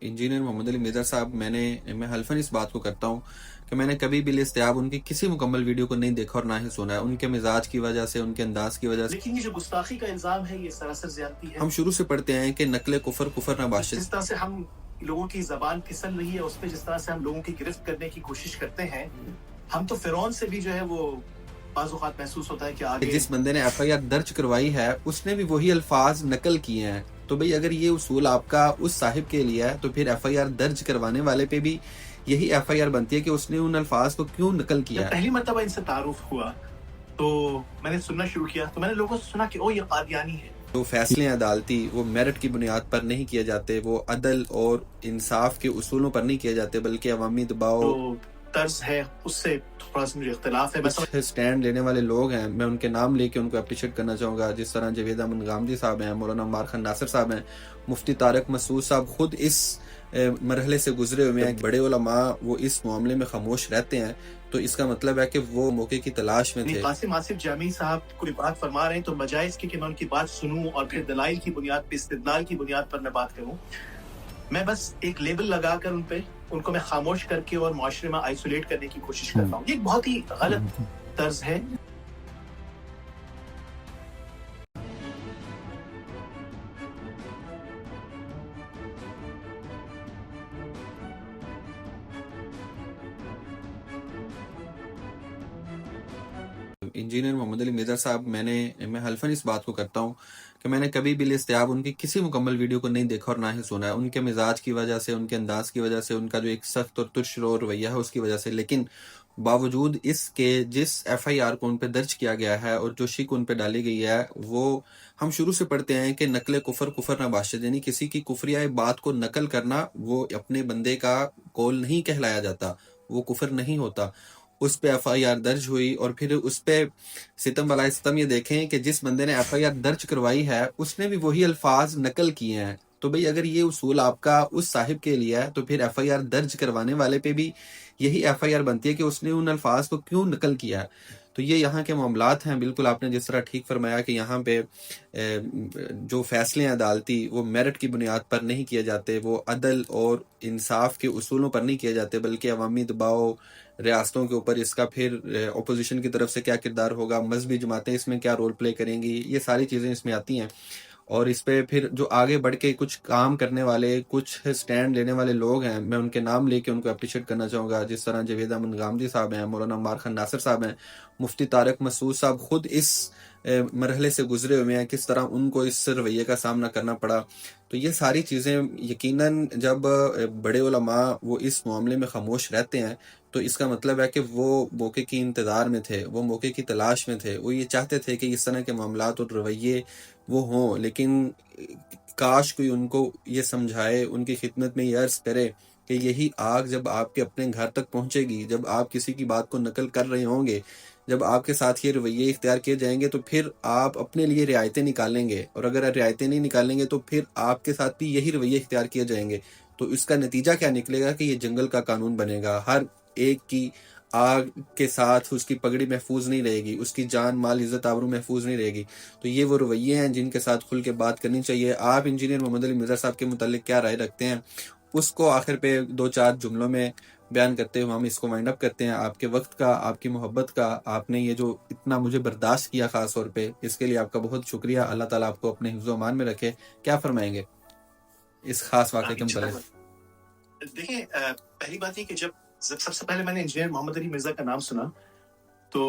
Engineer Mohammad Ali Mirza साहब मैं हल्फ़न इस बात को करता हूँ कि मैंने कभी भी लिस्तियाब उनकी किसी मुकम्मल वीडियो को नहीं देखा और ना ही सुना है। उनके मिज़ाज की वजह से, उनके अंदाज़ की वजह से लेकिन ये जो गुस्ताखी का इल्ज़ाम है, ये सरासर ज़्यादती है। हम शुरू से पढ़ते हैं कि नक़्ल कुफ़र कुफ़र न बाशिद। जिस तरह से हम लोगों की ज़बान फिसल रही है, उस पे जिस तरह से हम लोगों की गिरफ्त करने की कोशिश करते हैं, हम तो फ़िरौन से भी जो है वो बाज़ औक़ात महसूस होता है कि आगे जिस बंदे ने एफआईआर दर्ज करवाई है, उसने भी वही अल्फाज नकल किए हैं। तो भाई अगर ये उसूल आपका उस साहिब के लिए है, तो फिर एफआईआर दर्ज करवाने वाले पे भी यही एफआईआर बनती है कि उसने उन अल्फाज को क्यों नकल किया जब है। पहली मर्तबा इनसे तारुफ़ हुआ, तो मैंने सुनना शुरू किया, तो मैंने लोगों से सुना कि ओह! ये कादियानी है। तो फैसले अदालती वो मेरिट की बुनियाद पर नहीं किए जाते, वो अदल और इंसाफ के उसूलों पर नहीं किए जाते, बल्कि अवामी दबाव जो तर्ज़ है, उससे थोड़ा-सा मुझे इख्तिलाफ़ है। कुछ स्टैंड लेने वाले लोग हैं, मैं उनके नाम लेके उनको अप्रिशिएट करना चाहूँगा, जिस तरह जावेद अहमद गामदी साहब हैं, मौलाना उमर खान नासिर साहब हैं, मुफ्ती तारिक मसूद साहब खुद इस मरहले से गुजरे हुए हैं। बड़े उलमा वो इस मामले में खामोश रहते हैं, तो इसका मतलब है कि वो मौके की तलाश में थे। कासिम आसिफ जामी साहब कोई बात फरमा रहे हैं, तो बजाय इसके कि मैं उनकी बात सुनूं और फिर दलाइल की बुनियाद पे, इस्तिदलाल की बुनियाद पर मैं बात करूं, मैं बस एक लेबल लगाकर उनको मैं खामोश करके और मुआशरे में आइसोलेट करने की कोशिश करता हूँ। ये एक बहुत ही गलत तर्ज है। इंजीनियर मोहम्मद अली मिर्ज़ा साहब मैं हल्फ़न इस बात को करता हूँ कि मैंने कभी भी लिस्तियाब उनकी किसी मुकम्मल वीडियो को नहीं देखा और ना ही सुना है। उनके मिज़ाज की वजह से, उनके अंदाज़ की वजह से, उनका जो एक सख्त और तुर्शरो रवैया है उसकी वजह से। लेकिन बावजूद इसके जिस एफआईआर को उन पे दर्ज किया गया है और जो शिक उन पे डाली गई है, वो हम शुरू से पढ़ते हैं कि नक़्ल कुफ़र कुफ़र न बाशिद, यानी किसी की कुफ़रिया बात को नकल करना वो अपने बंदे का कौल नहीं कहलाया जाता, वो कुफ़र नहीं होता। उस पे एफआईआर दर्ज हुई और फिर उस पे सितम बलाए सितम ये देखें कि जिस बंदे ने एफआईआर दर्ज करवाई है, उसने भी वही अल्फाज नकल किए हैं। तो भाई अगर ये उसूल आपका उस साहिब के लिए है, तो फिर एफआईआर दर्ज करवाने वाले पे भी यही एफआईआर बनती है कि उसने उन अल्फाज को क्यों नकल किया है। तो ये यहाँ के मामलात हैं। बिल्कुल आपने जिस तरह ठीक फरमाया कि यहाँ पे जो फैसले अदालती वो मेरिट की बुनियाद पर नहीं किए जाते, वो अदल और इंसाफ के उसूलों पर नहीं किए जाते, बल्कि अवामी दबाव, रियासतों के ऊपर इसका फिर अपोजिशन की तरफ से क्या किरदार होगा, मजहबी जमातें इसमें क्या रोल प्ले करेंगी, ये सारी चीज़ें इसमें आती हैं। और इस पे फिर जो आगे बढ़ के कुछ काम करने वाले, कुछ स्टैंड लेने वाले लोग हैं, मैं उनके नाम लेके उनको अप्रिशिएट करना चाहूँगा, जिस तरह जावेद अहमद गामदी साहब हैं, मौलाना उमर खान नासिर साहब हैं, मुफ्ती तारिक मसूद साहब खुद इस मरहले से गुजरे हुए हैं, किस तरह उनको इस रवैये का सामना करना पड़ा। तो ये सारी चीज़ें यकीनन जब बड़े उलमा वो इस मामले में खामोश रहते हैं, तो इसका मतलब है कि वो मौके की इंतज़ार में थे, वो मौके की तलाश में थे। वो ये चाहते थे कि इस तरह के मामलात और रवैये वो हों, लेकिन काश कोई उनको ये समझाए, उनकी खिदमत में ये अर्ज़ करे कि यही आग जब आपके अपने घर तक पहुँचेगी, जब आप किसी की बात को नकल कर रहे होंगे, जब आपके साथ ये रवैये इख्तियार किए जाएँगे, तो फिर आप अपने लिए रियायतें निकालेंगे, और अगर रियायतें नहीं निकालेंगे तो फिर आपके साथ भी यही रवैये इख्तियार किए जाएँगे। तो इसका नतीजा क्या निकलेगा कि ये जंगल का कानून बनेगा। हर एक की आग के साथ उसकी पगड़ी महफूज नहीं रहेगी, उसकी जान माल इज्जत आबरू महफूज नहीं रहेगी। तो ये वो रवैये हैं जिनके साथ खुल के बात करनी चाहिए। आप इंजीनियर मोहम्मद अली मिर्ज़ा साहब के मुतालिक क्या राय रखते हैं, उसको आखिर पे 2-4 जुमलों में बयान करते हुए हम इसको वाइंड अप करते हैं। आपके वक्त का, आपकी मोहब्बत का, आपने ये जो इतना मुझे बर्दाश्त किया खास तौर पे, इसके लिए आपका बहुत शुक्रिया। अल्लाह ताला आपको अपने हिफ्ज़-ओ अमान में रखे। क्या फरमाएंगे इस खास वाक़े के मुतालिक? देखिए, पहली बात ये कि जब सबसे पहले मैंने इंजीनियर मोहम्मद अली मिर्जा का नाम सुना, तो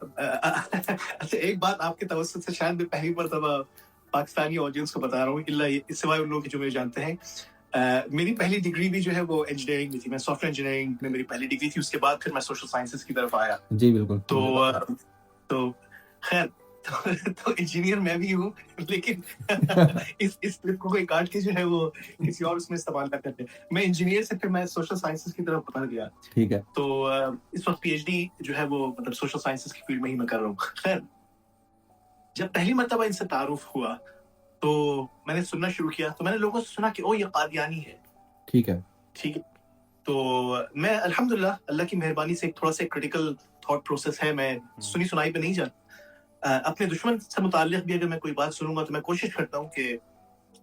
अच्छा, एक बात आपके तवज्जुह से शायद मैं पहली मर्तबा पाकिस्तानी ऑडियंस को बता रहा हूँ, इल्ला इससे सिवाय उन लोग जो मुझे जानते हैं। मेरी पहली डिग्री भी जो है वो इंजीनियरिंग में थी। मैं सॉफ्टवेयर इंजीनियरिंग में मेरी पहली डिग्री थी। उसके बाद फिर मैं सोशल साइंसेस की तरफ आया। जी, बिल्कुल। तो खैर, तो इंजीनियर मैं भी हूँ, लेकिन इस ट्रिप को कोई काट के जो है वो किसी और उसमें इस्तेमाल ना करते। मैं इंजीनियर से फिर मैं सोशल साइंसेस की तरफ बढ़ गया। ठीक है। तो इस वक्त पीएचडी जो है वो मतलब सोशल साइंसेस की फील्ड में ही मैं कर रहा हूँ। खैर, जब पहली मर्तबा इनसे तारुफ हुआ, तो मैंने सुनना शुरू किया, तो मैंने लोगों से सुना कि ओ, ये कादियानी है। ठीक है। ठीक है। तो मैं अल्हम्दुलिल्लाह अल्लाह की मेहरबानी से एक थोड़ा सा क्रिटिकल थॉट प्रोसेस है। मैं सुनी सुनाई पे नहीं जाता। अपने दुश्मन से मुताल्लिक भी अगर मैं कोई बात सुनूंगा तो मैं कोशिश करता हूँ कि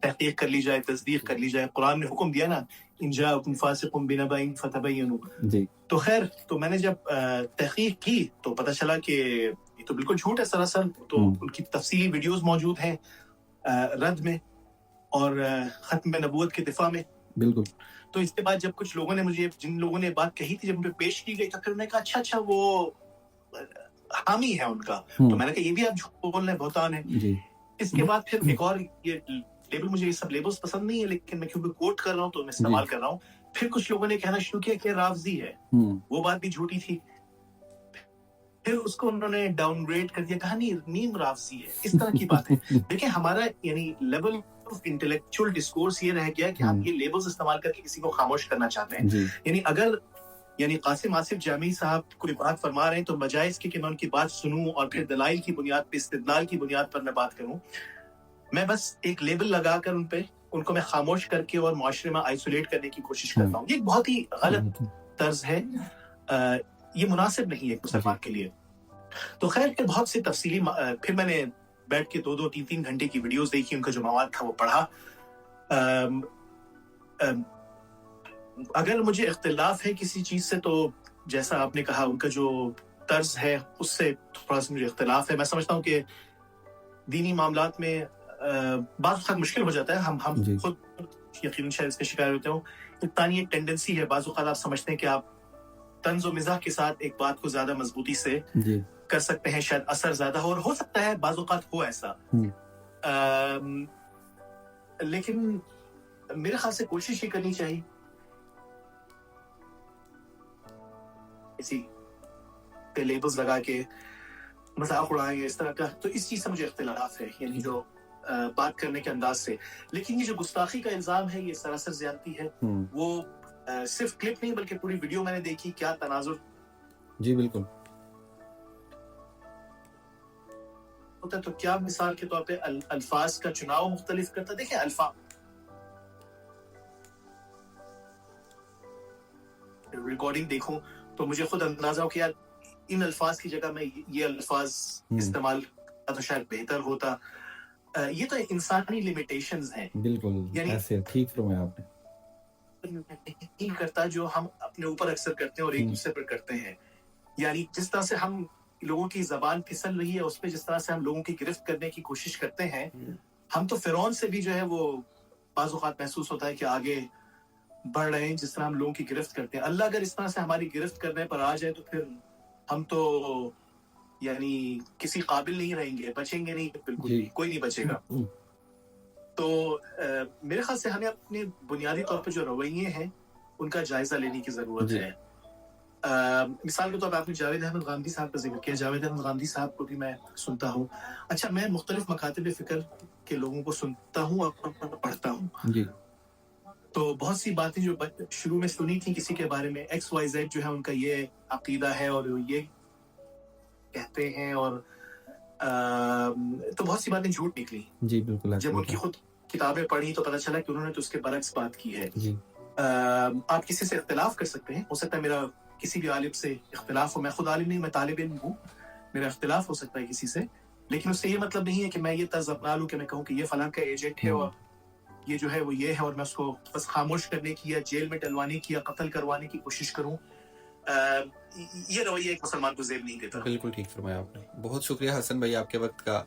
तहकीक कर ली जाए, तस्दीक कर ली जाए। कुरान ने हुक्म दिया ना, इन जाअकुम फासिकुम बिनबइन फतबय्यनु। जी तो खैर, तो मैंने जब तहकीक की तो पता चला कि ये तो बिल्कुल झूठ है सरासर। तो उनकी तफसीली वीडियोस मौजूद हैं रद में और खत्म नबूवत के दिफा में। बिल्कुल। तो इसके बाद जब कुछ लोगों ने मुझे, जिन लोगों ने बात कही थी, जब उन पे पेश की गई, तो फिर उन्होंने कहा अच्छा वो हामी है उनका। तो मैंने कहा ये भी आप झूठ बोल रहे हैं, बहुतान है जी। इसके बाद फिर एक और ये लेबल, मुझे ये सब लेबल्स पसंद नहीं है, लेकिन मैं क्योंकि कोट कर रहा हूँ तो मैं इस्तेमाल कर रहा हूँ। फिर कुछ लोगों ने कहना शुरू किया कि रावजी है, वो बात भी झूठी थी। फिर उसको उन्होंने डाउनग्रेड कर दिया, कहा नहीं नीम रावजी है, इस तरह की बात है। देखिए हमारा यानी लेवल ऑफ इंटेलेक्चुअल डिस्कोर्स ये रह गया कि हम ये लेबल्स इस्तेमाल करके किसी को खामोश करना चाहते हैं। यानी अगर कासिम आसिफ जामी साहब कोई बात फरमा रहे हैं तो बजाय इसके कि मैं उनकी बात सुनूं और फिर दलाइल की बुनियाद पे, इस्तिदलाल की बुनियाद पर मैं बात करूं, मैं बस एक लेबल लगाकर उनको मैं खामोश करके और मुआशरे में आइसोलेट करने की कोशिश करता हूँ। ये बहुत ही गलत तर्ज है, ये मुनासिब नहीं है एक मुसलमान के लिए। तो खैर फिर बहुत सी तफसीली, फिर मैंने बैठ के 2-2, 3-3 घंटे की वीडियोस देखी, उनका जो मवाद था वो पढ़ा। अगर मुझे इख्तिलाफ है किसी चीज से, तो जैसा आपने कहा उनका जो तर्ज है उससे थोड़ा सा मुझे इख्तिलाफ है। मैं समझता हूँ कि दीनी मामलात में बात वक्त मुश्किल हो जाता है। हम खुद यकीनन शायद इसके शिकार होते हो। इतनी एक टेंडेंसी है, बाज़ वक़्त आप समझते हैं कि आप तंज़ व मिज़ाह के साथ एक बात को ज्यादा मजबूती से कर सकते हैं, शायद असर ज्यादा हो सकता है, बाज़ वक़्त हो ऐसा। लेकिन मेरे ख्याल से कोशिश ये करनी चाहिए इसी पे लेबल्स लगा के मजाक उड़ाएंगे इस तरह का, तो इस चीज से मुझे इख्तिलाफ है, यानी जो बात करने के अंदाज से। लेकिन ये जो गुस्ताखी का इल्जाम है, ये सरासर ज्यादती है। वो सिर्फ क्लिप नहीं बल्कि पूरी वीडियो मैंने देखी, क्या तनाजुर। जी बिल्कुल होता है। तो क्या मिसाल के तौर पे अल्फाज का चुनाव मुख्तलिफ करता। देखिए अल्फाज रिकॉर्डिंग देखूं तो मुझे खुद अंदाजा हो कि यार इन अल्फाज की जगह में ये अल्फाज इस्तेमाल तो शायद बेहतर होता। ये तो इंसानी लिमिटेशंस हैं। बिल्कुल, यानी ऐसे ठीक फरमाया आपने। नहीं करता जो हम अपने ऊपर अक्सर करते हैं और एक दूसरे पर करते हैं। यानी जिस तरह से हम लोगों की जबान फिसल रही है, उस पर जिस तरह से हम लोगों की गिरफ्त करने की कोशिश करते हैं, हम तो फिरौन से भी जो है वो बाज़ औक़ात महसूस होता है कि आगे बढ़ रहे हैं, जिस तरह हम लोगों की गिरफ्त करते हैं। अल्लाह अगर इस तरह से हमारी गिरफ्त करने पर आ जाए तो फिर हम तो यानी किसी काबिल नहीं रहेंगे, बचेंगे नहीं, बिल्कुल भी कोई नहीं बचेगा। तो मेरे ख्याल से हमें अपने बुनियादी तौर पर जो रवैये हैं उनका जायजा लेने की जरूरत है। मिसाल के तौर पर आपने जावेद अहमद गांधी साहब का जिक्र किया। जावेद अहमद गांधी साहब को भी मैं सुनता हूँ। अच्छा, मैं मुख्तलिफ मकातिब फिक्र के लोगों को सुनता हूँ और पढ़ता हूँ। तो बहुत सी बातें जो शुरू में सुनी थी किसी के बारे में, XYZ जो है उनका ये अकीदा है और ये कहते हैं, और तो बहुत सी बातें झूठ निकली। जी बिल्कुल। जब उनकी खुद किताबें पढ़ी तो पता चला कि उन्होंने तो उसके बरक्स बात की है। जी। आप किसी से इख्तिलाफ कर सकते हैं, हो सकता है मेरा किसी भी आलिम से इख्तिलाफ हो। मैं खुद आलिम नहीं, मैं तालिब इल्म हूँ, मेरा इख्तिलाफ हो सकता है किसी से, लेकिन उससे ये मतलब नहीं है कि मैं ये तर्ज अपना लूँ कि मैं कहूँ कि ये फलां का एजेंट है और ये जो है वो ये है, और मैं उसको बस खामोश करने की या जेल में डलवाने की या कत्ल करवाने की कोशिश करूं। ये रवैया एक मुसलमान को ज़ेब नहीं देता। बिल्कुल ठीक फरमाया आपने। बहुत शुक्रिया हसन भाई आपके वक्त का।